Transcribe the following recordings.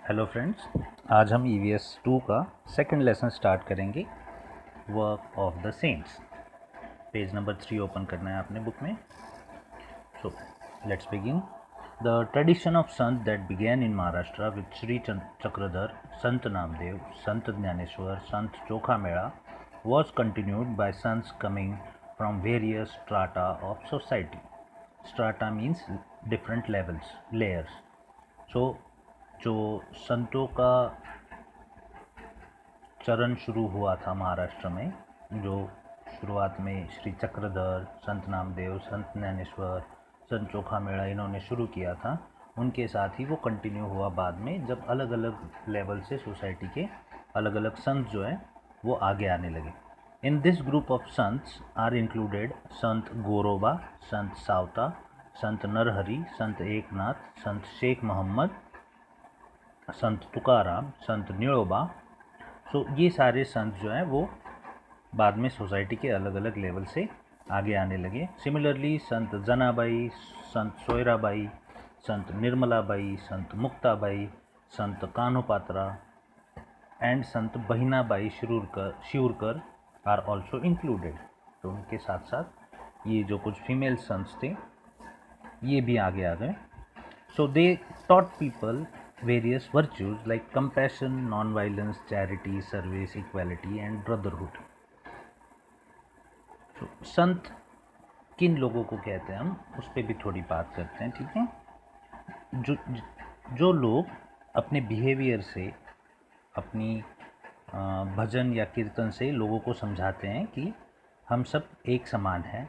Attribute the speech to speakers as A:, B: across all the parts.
A: Hello friends, आज हम EVS 2 का सेकंड लेसन स्टार्ट करेंगे। Work of the saints. Page number 3 open करना है आपने बुक में। So let's begin. The tradition of sant that began in Maharashtra with Shri Chakradhar, Sant Namdev, Sant Dnyaneshwar, Sant चोखामेड़ा was continued by sons coming from various strata of society. Strata means different levels, layers. So जो संतों का चरण शुरू हुआ था महाराष्ट्र में, जो शुरुआत में श्री चक्रधर, संत नामदेव, संत ज्ञानेश्वर, संत चोखामेड़ा इन्होंने शुरू किया था, उनके साथ ही वो कंटिन्यू हुआ बाद में, जब अलग अलग लेवल से सोसाइटी के अलग अलग संत जो है वो आगे आने लगे। In this group of sants are included Sant Goroba, संत सावता, संत नरहरि, संत एकनाथ, संत शेख मोहम्मद, संत तुकाराम, संत निळोबा। सो ये सारे संत जो हैं वो बाद में सोसाइटी के अलग अलग लेवल से आगे आने लगे। Similarly Sant Janabai, Sant Soyarabai, Sant Nirmalabai, Sant Muktabai, Sant Kanhopatra and Sant Bahinabai Shivarkar are also included. तो उनके साथ साथ ये जो कुछ फीमेल संत थे ये भी आगे आ गए। सो दे taught people various virtues like compassion, non-violence, charity, service, equality and brotherhood. So, संत किन लोगों को कहते हैं, हम उस पर भी थोड़ी बात करते हैं, ठीक है। जो लोग अपने बिहेवियर से, अपनी भजन या कीर्तन से लोगों को समझाते हैं कि हम सब एक समान हैं,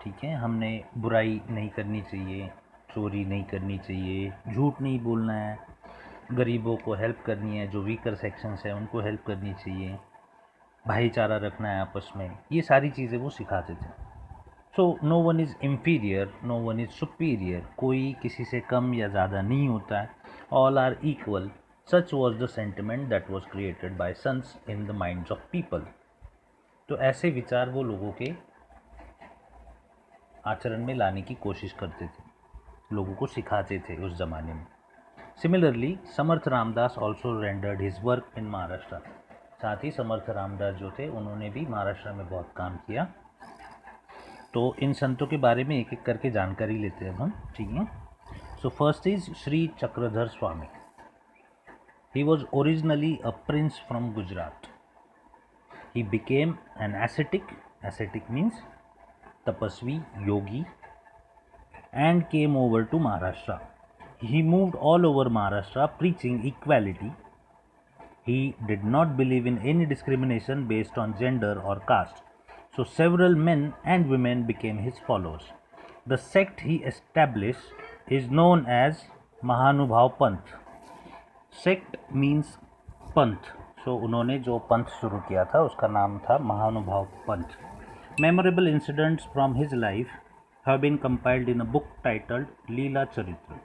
A: ठीक है, हमने बुराई नहीं करनी चाहिए, चोरी नहीं करनी चाहिए, झूठ नहीं बोलना है, गरीबों को हेल्प करनी है, जो वीकर सेक्शंस हैं उनको हेल्प करनी चाहिए, भाईचारा रखना है आपस में, ये सारी चीज़ें वो सिखाते थे। So no one is inferior, no one is superior, कोई किसी से कम या ज़्यादा नहीं होता है, all are equal. Such was the sentiment that was created by sants in the minds of people. तो ऐसे विचार वो लोगों के आचरण में लाने की कोशिश करते थे, लोगों को सिखाते थे उस ज़माने में। Similarly Samarth Ramdas also rendered his work in Maharashtra. साथ ही समर्थ रामदास जो थे उन्होंने भी महाराष्ट्र में बहुत काम किया। तो इन संतों के बारे में एक एक करके जानकारी लेते हैं हम, ठीक है। So first is Shri Chakradhar Swami. He was originally a prince from Gujarat. He became an ascetic means tapasvi, yogi, and came over to Maharashtra. He moved all over Maharashtra preaching equality. He did not believe in any discrimination based on gender or caste. So several men and women became his followers. The sect he established is known as Mahanubhav Panth. Sect means पंथ। सो उन्होंने जो पंथ शुरू किया था उसका नाम था महानुभाव पंथ। Memorable incidents from his life have been compiled in a book titled लीला चरित्र।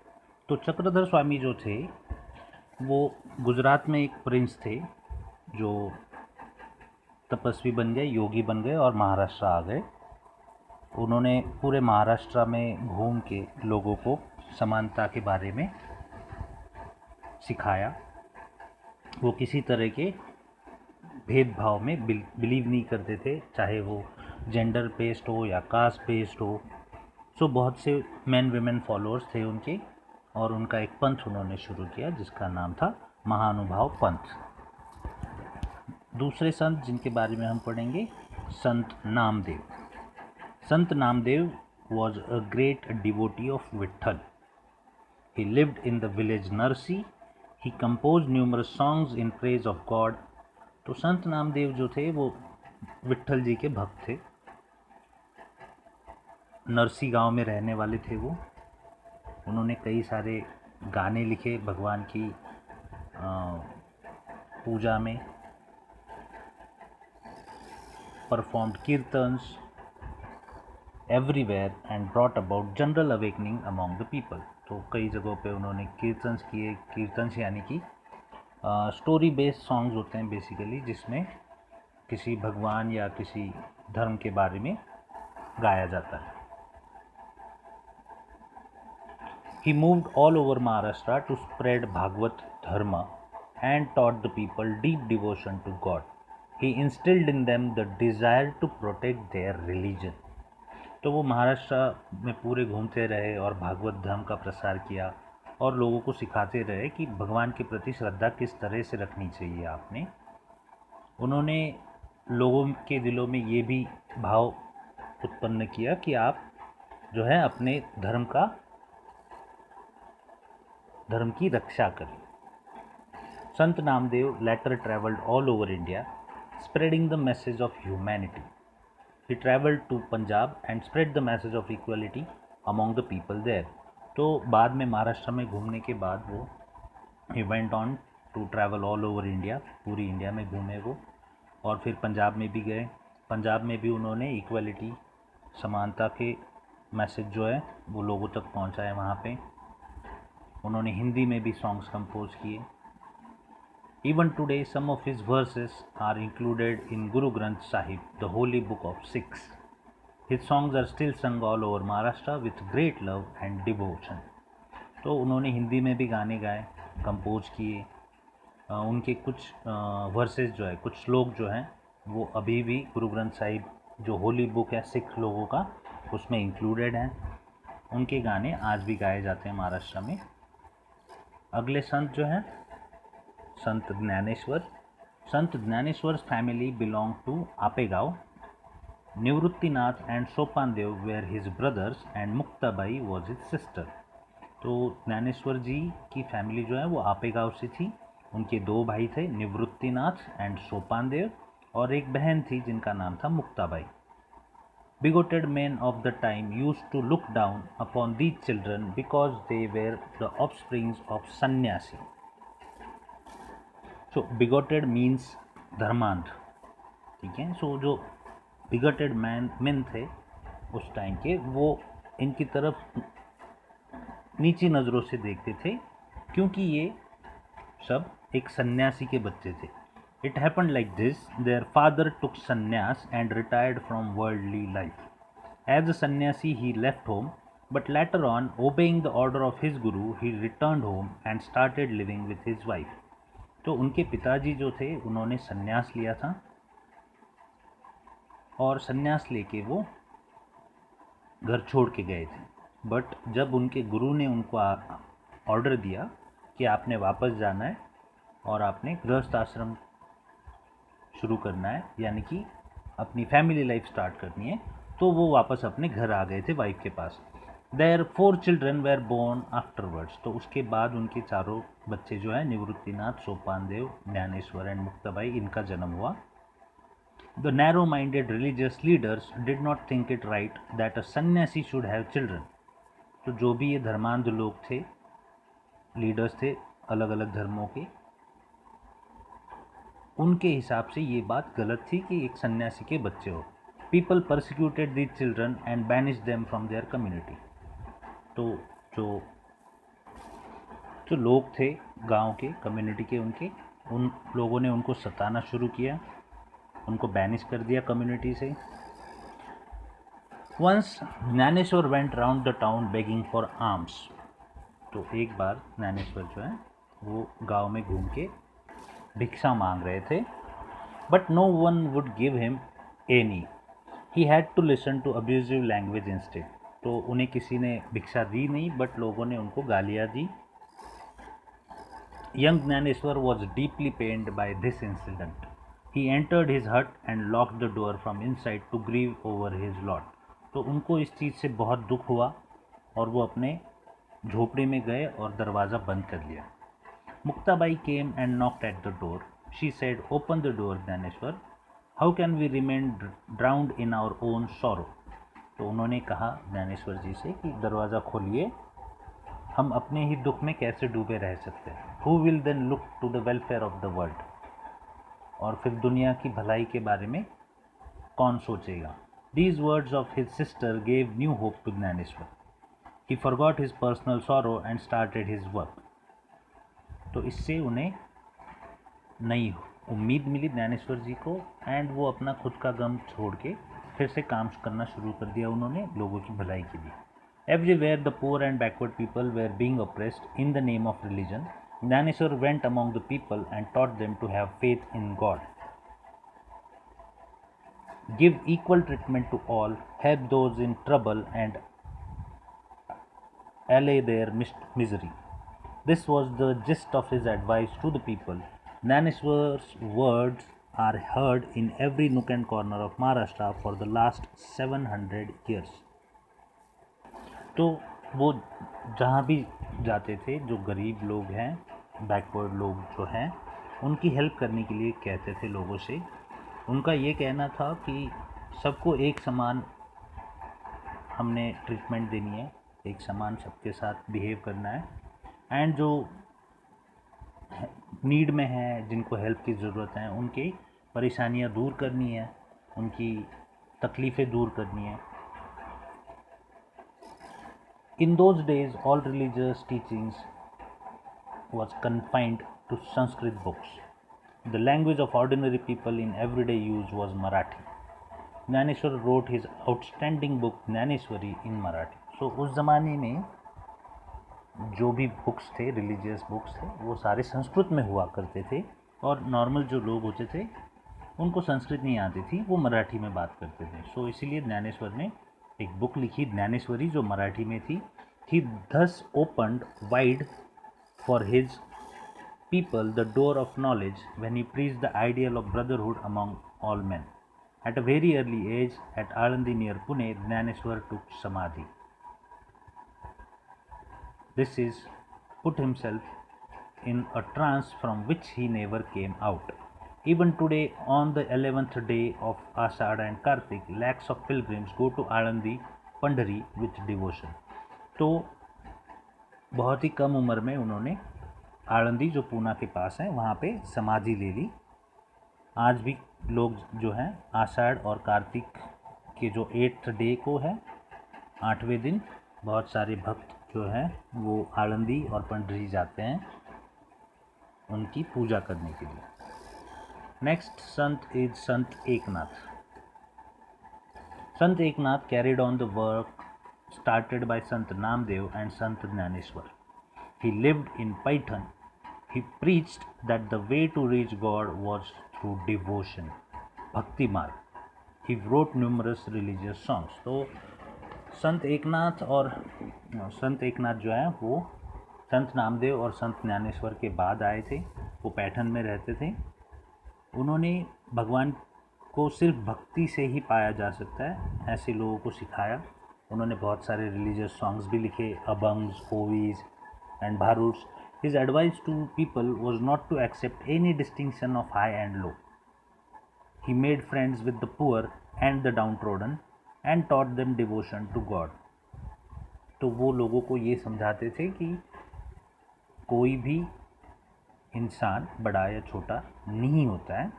A: तो चक्रधर स्वामी जो थे वो गुजरात में एक प्रिंस थे जो तपस्वी बन गए, योगी बन गए और महाराष्ट्र आ गए। उन्होंने पूरे महाराष्ट्र में घूम के लोगों को समानता के बारे में सिखाया। वो किसी तरह के भेदभाव में बिलीव नहीं करते थे, चाहे वो जेंडर बेस्ड हो या कास्ट बेस्ड हो। सो बहुत से मैन विमेन फॉलोअर्स थे उनके, और उनका एक पंथ उन्होंने शुरू किया जिसका नाम था महानुभाव पंथ। दूसरे संत जिनके बारे में हम पढ़ेंगे, संत नामदेव। संत Namdev was a great devotee of Vitthal. He lived in the village Narsi. He compose numerous songs in praise of God. तो संत नामदेव जो थे वो विट्ठल जी के भक्त थे। नरसी गांव में रहने वाले थे वो। उन्होंने कई सारे गाने लिखे भगवान की पूजा में, performed kirtans everywhere and brought about general awakening among the people. तो कई जगहों पे उन्होंने कीर्तन्स किए। कीर्तन्स यानी कि स्टोरी बेस्ड सॉन्ग्स होते हैं बेसिकली, जिसमें किसी भगवान या किसी धर्म के बारे में गाया जाता है। He moved all over Maharashtra to spread Bhagavad Dharma and taught the people deep devotion to God. He instilled in them the desire to protect their religion. तो वो महाराष्ट्र में पूरे घूमते रहे और भागवत धर्म का प्रसार किया और लोगों को सिखाते रहे कि भगवान के प्रति श्रद्धा किस तरह से रखनी चाहिए आपने। उन्होंने लोगों के दिलों में ये भी भाव उत्पन्न किया कि आप जो है अपने धर्म की रक्षा करें। संत Namdev later traveled all over India, spreading the message of humanity. He traveled to Punjab and spread the message of equality among the people there. तो बाद में महाराष्ट्र में घूमने के बाद वो he went on to travel all over India, पूरी India में घूमे वो, और फिर पंजाब में भी गए। पंजाब में भी उन्होंने इक्वलिटी, समानता के मैसेज जो है वो लोगों तक पहुंचाए। वहाँ पे उन्होंने हिंदी में भी सॉन्ग्स कंपोज किए। Even today, some of his verses are included in Guru Granth Sahib, the holy book of Sikhs. His songs are still sung all over Maharashtra with great love and devotion. तो उन्होंने हिंदी में भी गाने गाए, compose किए। उनके कुछ versus जो है, कुछ श्लोक जो हैं वो अभी भी गुरु ग्रंथ साहिब जो होली बुक है सिख लोगों का, उसमें इंक्लूडेड हैं। उनके गाने आज भी गाए जाते हैं महाराष्ट्र में। अगले संत जो हैं Sant Dnyaneshwar. Sant Dnyaneshwar family belong to Apegaon. Nivruttinath and Sopandev were his brothers and Muktabai was his sister. तो ज्ञानेश्वर जी की फैमिली जो है वो आपेगांव से थी। उनके दो भाई थे, निवृत्तिनाथ एंड सोपानदेव, और एक बहन थी जिनका नाम था Muktabai. Bigoted men of the time used to look down upon these children because they were the offsprings of sannyasi. So bigoted means धर्मांध, ठीक है। सो जो bigoted men थे उस टाइम के, वो इनकी तरफ नीची नज़रों से देखते थे क्योंकि ये सब एक सन्यासी के बच्चे थे। It happened like this: their father took sannyas and retired from worldly life. As a sannyasi, he left home, but later on, obeying the order of his guru, he returned home and started living with his wife. तो उनके पिताजी जो थे उन्होंने सन्यास लिया था और सन्यास लेके वो घर छोड़ के गए थे। बट जब उनके गुरु ने उनको ऑर्डर दिया कि आपने वापस जाना है और आपने गृहस्थ आश्रम शुरू करना है, यानी कि अपनी फैमिली लाइफ स्टार्ट करनी है, तो वो वापस अपने घर आ गए थे वाइफ के पास। There 4 children were born afterwards. तो उसके बाद उनके चारों बच्चे जो है निवृत्तिनाथ, सोपानदेव, ज्ञानेश्वर एंड मुक्ताबाई, इनका जन्म हुआ। The narrow minded religious leaders did not think it right that a sanyasi should have children. तो जो भी ये धर्मांध लोग थे, लीडर्स थे अलग अलग धर्मों के, उनके हिसाब से ये बात गलत थी कि एक सन्यासी के बच्चे हो। People persecuted these children and banish them from their community. तो जो लोग थे गांव के, कम्युनिटी के, उन लोगों ने उनको सताना शुरू किया, उनको बैनिश कर दिया कम्युनिटी से। Once Dnyaneshwar went round the town begging for arms. तो एक बार ज्ञानेश्वर जो है वो गांव में घूम के भिक्षा मांग रहे थे, but no one would give him any. He had to listen to abusive language instead. तो उन्हें किसी ने भिक्षा दी नहीं, बट लोगों ने उनको गालियाँ दी। Young Dnyaneshwar was deeply pained by this incident. He entered his hut and locked the door from inside to grieve over his lot. तो उनको इस चीज़ से बहुत दुख हुआ और वो अपने झोपड़ी में गए और दरवाज़ा बंद कर लिया। Muktabai came and knocked at the door. She said, "Open the door, Dhaneshwar. How can we remain drowned in our own sorrow?" तो उन्होंने कहा ज्ञानेश्वर जी से कि दरवाज़ा खोलिए, हम अपने ही दुख में कैसे डूबे रह सकते हैं। Who will then look to the welfare of the world? और फिर दुनिया की भलाई के बारे में कौन सोचेगा। These words of his sister gave new hope to Dhaneshwar. He forgot his personal sorrow and started his work. तो इससे उन्हें नई उम्मीद मिली ज्ञानेश्वर जी को, एंड वो अपना खुद का गम छोड़ के फिर से काम करना शुरू कर दिया उन्होंने लोगों की भलाई के लिए। Everywhere the poor and backward people were being oppressed in the name of religion. Dinosaur went among the people and taught them to have faith in God. Give equal treatment to all, help those in trouble, and allay their misery. This was the gist of his advice to the people. Gnaneswar's words are heard in every nook and corner of Maharashtra for the last 700 years. तो वो जहाँ भी जाते थे, जो गरीब लोग हैं, बैकवर्ड लोग जो हैं, उनकी हेल्प करने के लिए कहते थे लोगों से। उनका ये कहना था कि सबको एक समान हमने ट्रीटमेंट देनी है, एक समान सबके साथ बिहेव करना है, एंड जो नीड में है, जिनको हेल्प की ज़रूरत है, उनकी परेशानियां दूर करनी है, उनकी तकलीफ़ें दूर करनी है। In those days, all religious teachings was confined to Sanskrit books. The language of ordinary people in everyday use was Marathi. Jnaneshwar wrote his outstanding book Jnaneshwari in Marathi. So उस ज़माने में जो भी बुक्स थे, religious books थे, वो सारे संस्कृत में हुआ करते थे, और नॉर्मल जो लोग होते थे उनको संस्कृत नहीं आती थी, वो मराठी में बात करते थे। सो इसीलिए ज्ञानेश्वर ने एक बुक लिखी ज्ञानेश्वरी, जो मराठी में थी। He thus opened wide for his people the door of knowledge when he preached the ideal of brotherhood among all men. At a very early age, at Alandi near Pune, Jnaneshwar took samadhi. This is, put himself in a trance from which he never came out. Even today, on the 11th day of Ashad and Kartik, lakhs of pilgrims go to Alandi, Pandhari with devotion. तो बहुत ही कम उम्र में उन्होंने आलंदी, जो पूना के पास है, वहाँ पे समाधि ले ली। आज भी लोग जो हैं आषाढ़ और कार्तिक के जो 8th डे को है, 8वें दिन, बहुत सारे भक्त जो हैं वो आलंदी और पंडरी जाते हैं उनकी पूजा करने के लिए। Next Sant is Sant Eknath. Sant Eknath carried on the work started by Sant Namdev and Sant Jnaneshwar. He lived in Paitan. He preached that the way to reach God was through devotion, Bhakti Marg. He wrote numerous religious songs. तो संत एकनाथ जो है वो संत नामदेव और संत ज्ञानेश्वर के बाद आए थे। वो पैठन में रहते थे। उन्होंने भगवान को सिर्फ भक्ति से ही पाया जा सकता है, ऐसे लोगों को सिखाया। उन्होंने बहुत सारे रिलीजियस सॉन्ग्स भी लिखे, अभंग्स, ओवीज and भारूड्स. His advice to people was not to accept any distinction of high and low. He made friends with the poor and the downtrodden and taught them devotion to God. तो वो लोगों को ये समझाते थे कि कोई भी इंसान बड़ा या छोटा नहीं होता है।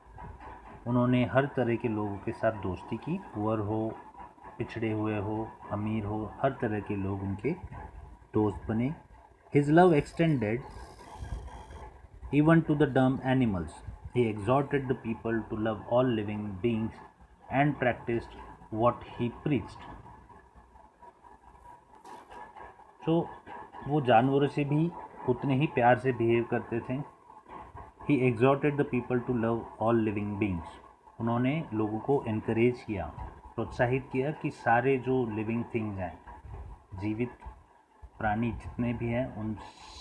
A: उन्होंने हर तरह के लोगों के साथ दोस्ती की, पुअर हो, पिछड़े हुए हो, अमीर हो, हर तरह के लोग उनके दोस्त बने. His love extended even to the dumb animals. He exhorted the people to love all living beings and practiced what he preached. So वो जानवरों से भी उतने ही प्यार से बिहेव करते थे. He exhorted the people to love all living beings. उन्होंने लोगों को encourage किया, प्रोत्साहित किया कि सारे जो लिविंग थिंग्स हैं, जीवित प्राणी जितने भी हैं, उन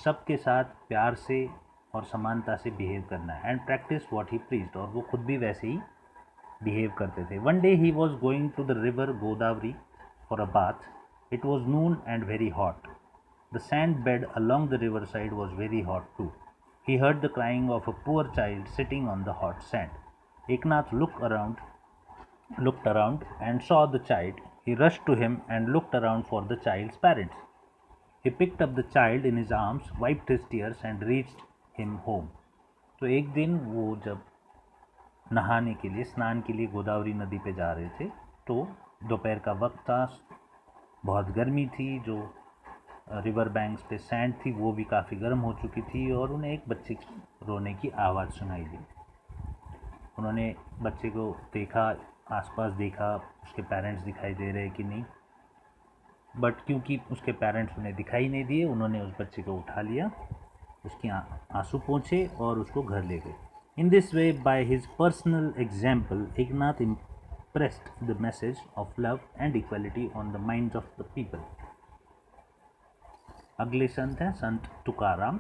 A: सब के साथ प्यार से और समानता से बिहेव करना है. And practice what he preached, और वो खुद भी वैसे ही बिहेव करते थे. One day he was going to the river Godavari for a bath. It was noon and very hot. The sand bed along the river side was very hot too. He heard the crying of a poor child sitting on the hot sand. Eknath looked around and saw the child. He rushed to him and looked around for the child's parents. He picked up the child in his arms, wiped his tears and reached him home. तो एक दिन वो जब नहाने के लिए, स्नान के लिए गोदावरी नदी पे जा रहे थे, तो दोपहर का वक्त था, बहुत गर्मी थी, जो रिवर बैंक्स पे सैंड थी वो भी काफ़ी गर्म हो चुकी थी, और उन्हें एक बच्चे की रोने की आवाज़ सुनाई दी. उन्होंने बच्चे को देखा, आसपास देखा, उसके पेरेंट्स दिखाई दे रहे कि नहीं. बट क्योंकि उसके पेरेंट्स उन्हें दिखाई नहीं दिए, उन्होंने उस बच्चे को उठा लिया, उसके आंसू पोंछे और उसको घर ले गए। In this way, by his personal example, Eknath impressed the message of love and equality on the minds of the people. अगले संत हैं Sant Tukaram.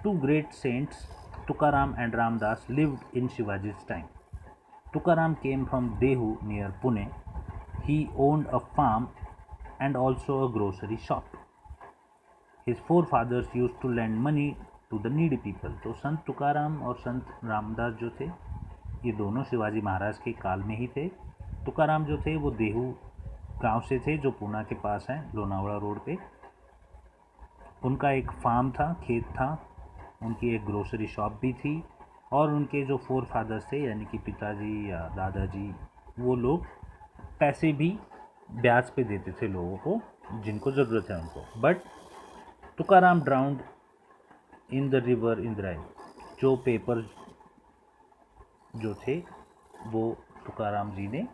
A: Two great saints Tukaram and Ramdas lived in Shivaji's time. Tukaram came from Dehu near Pune. He owned a farm and also a grocery shop. His forefathers used to lend money to the needy people. तो संत तुकाराम और संत रामदास जो थे, ये दोनों शिवाजी महाराज के काल में ही थे। तुकाराम जो थे वो देहू गांव से थे, जो पूना के पास है, लोनावड़ा रोड पे। उनका एक फार्म था, खेत था, उनकी एक ग्रोसरी शॉप भी थी, और उनके जो फोर फादर्स थे यानी कि पिताजी या दादाजी, वो लोग पैसे भी ब्याज पे देते थे लोगों को जिनको ज़रूरत है उनको। But Tukaram drowned in the river Indrayani. जो पेपर जो थे वो तुकाराम जी ने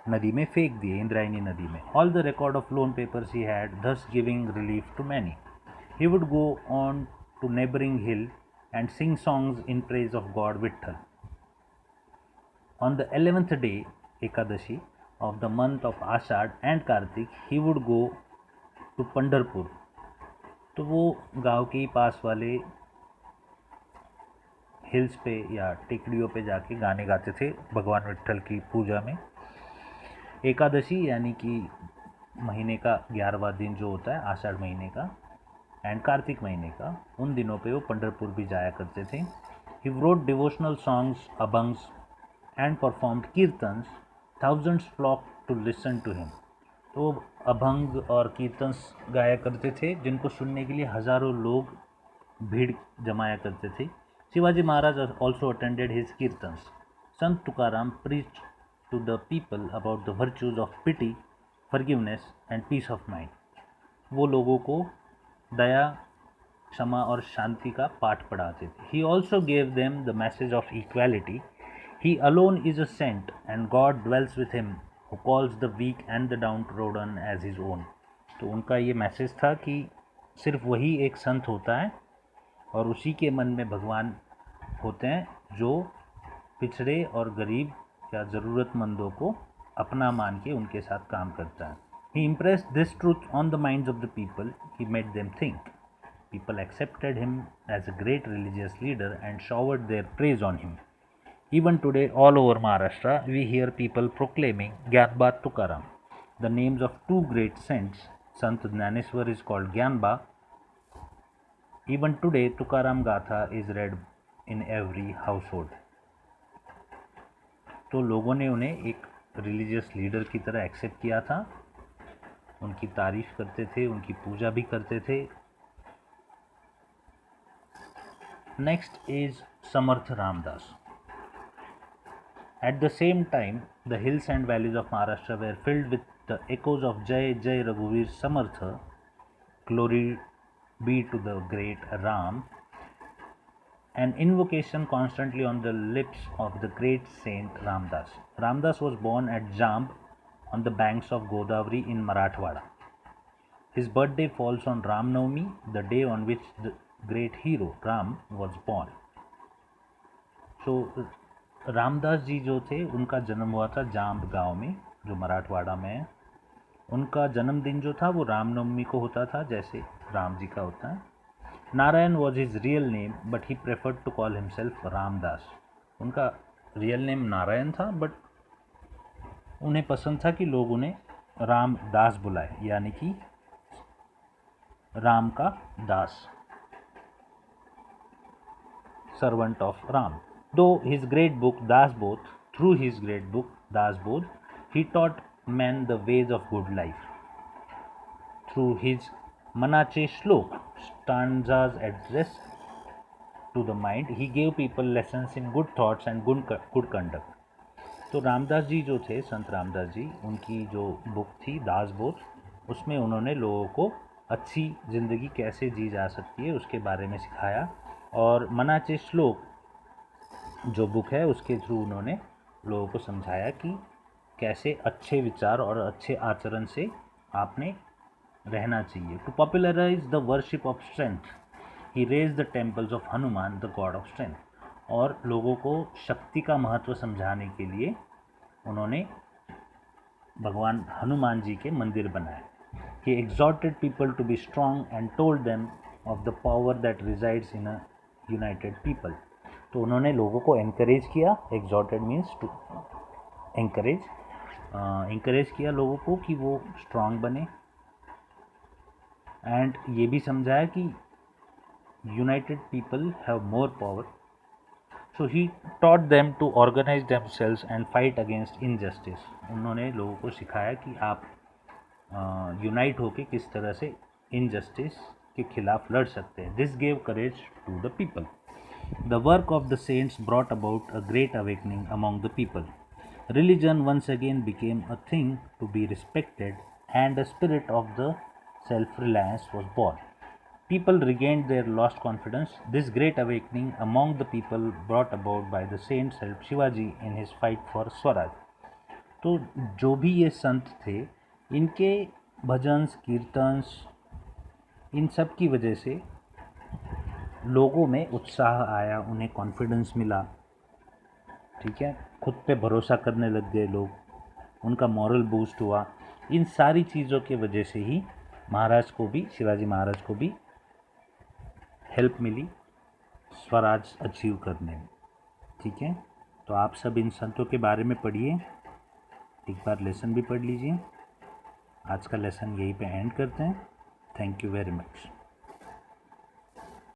A: नदी में फेंक दिए, इंद्रायणी नदी में। All the record of loan papers he had, thus giving relief to many. He would go on to neighbouring hill and sing songs in praise of God Vitthal. On the 11th day, Ekadashi, of the month of Ashad and Kartik, he would go to Pandharpur. तो वो गांव के ही पास वाले hills पे या टेकड़ियों पे जाके गाने गाते थे भगवान विट्ठल की पूजा में। एकादशी यानी कि महीने का 11वां दिन जो होता है आषाढ़ महीने का एंड कार्तिक महीने का, उन दिनों पे वो पंढरपुर भी जाया करते थे। He wrote devotional songs, abhangs and performed kirtans. Thousands flock to listen to him. तो अभंग और कीर्तन्स गाया करते थे जिनको सुनने के लिए हज़ारों लोग भीड़ जमाया करते थे। Shivaji Maharaj also attended his kirtans. Sant Tukaram preached to the people about the virtues of pity, forgiveness and peace of mind. वो लोगों को दया, क्षमा और शांति का पाठ पढ़ाते थे। He also gave them the message of equality. He alone is a saint and God dwells with him, who calls the weak and the downtrodden as his own. तो उनका ये मैसेज था कि सिर्फ वही एक संत होता है और उसी के मन में भगवान होते हैं जो पिछड़े और गरीब या ज़रूरतमंदों को अपना मान के उनके साथ काम करता है। He impressed this truth on the minds of the people. He made them think. People accepted him as a great religious leader and showered their praise on him. Even today, all over Maharashtra, we hear people proclaiming Gyanba Tukaram. The names of two great saints, Sant Jnaneshwar is called Gyanba. Even today, Tukaram Gatha is read in every household. तो लोगों ने उन्हें एक religious leader की तरह accept किया था, उनकी तारीफ करते थे, उनकी पूजा भी करते थे। Next is Samarth Ramdas. At the same time the hills and valleys of Maharashtra were filled with the echoes of जय जय रघुवीर Samarth, glory be to the great Ram, an invocation constantly on the lips of the great saint Ramdas. Ramdas was born at Jamb on the banks of Godavari in Marathwada. His birthday falls on Ram Navami, the day on which the great hero Ram was born. So Ramdas ji जो थे उनका जन्म हुआ था जाम्ब गांव में जो मराठवाड़ा में है। उनका जन्मदिन जो था वो रामनवमी को होता था जैसे राम जी का होता है। Narayan was his real name but he preferred to call himself Ramdas. उनका रियल नेम नारायण था बट उन्हें पसंद था कि लोग उन्हें रामदास बुलाए, यानी कि राम का दास, servant of Ram. Through his great book Dasbodh, through his great book Dasbodh, he taught man the ways of good life. Through his Manache Shlok, stanzas addressed to the mind, he gave people lessons in good thoughts and good conduct. तो रामदास जी जो थे, संत रामदास जी, उनकी जो book थी दासबोध, उसमें उन्होंने लोगों को अच्छी ज़िंदगी कैसे जी जा सकती है उसके बारे में सिखाया। और मनाचे श्लोक जो बुक है उसके थ्रू उन्होंने लोगों को समझाया कि कैसे अच्छे विचार और अच्छे आचरण से आपने रहना चाहिए। To popularise the worship of strength he raise the temples of Hanuman the god of strength. और लोगों को शक्ति का महत्व समझाने के लिए उन्होंने भगवान हनुमान जी के मंदिर बनाए। He exhorted people to be strong and told them of the power that resides in a united people. तो उन्होंने लोगों को encourage किया, exhorted means to encourage किया लोगों को कि वो strong बने, and ये भी समझाया कि united people have more power. So he taught them to organize themselves and fight against injustice. उन्होंने लोगों को सिखाया कि आप यूनाइट होके किस तरह से इनजस्टिस के खिलाफ लड़ सकते हैं। This gave courage to the people. The work of the saints brought about a great awakening among the people. Religion once again became a thing to be respected and the spirit of the self reliance was born. People regained their lost confidence. This great awakening among the people brought about by the saints helped Shivaji in his fight for Swaraj. तो जो भी ये संत थे, इनके भजन कीर्तन इन सब की वजह से लोगों में उत्साह आया, उन्हें कॉन्फिडेंस मिला, ठीक है, खुद पे भरोसा करने लग गए लोग, उनका मॉरल बूस्ट हुआ। इन सारी चीज़ों के वजह से ही महाराज को भी, शिवाजी महाराज को भी हेल्प मिली स्वराज अचीव करने में, ठीक है। तो आप सब इन संतों के बारे में पढ़िए, एक बार लेसन भी पढ़ लीजिए। आज का लेसन यहीं पे एंड करते हैं। Thank you very much.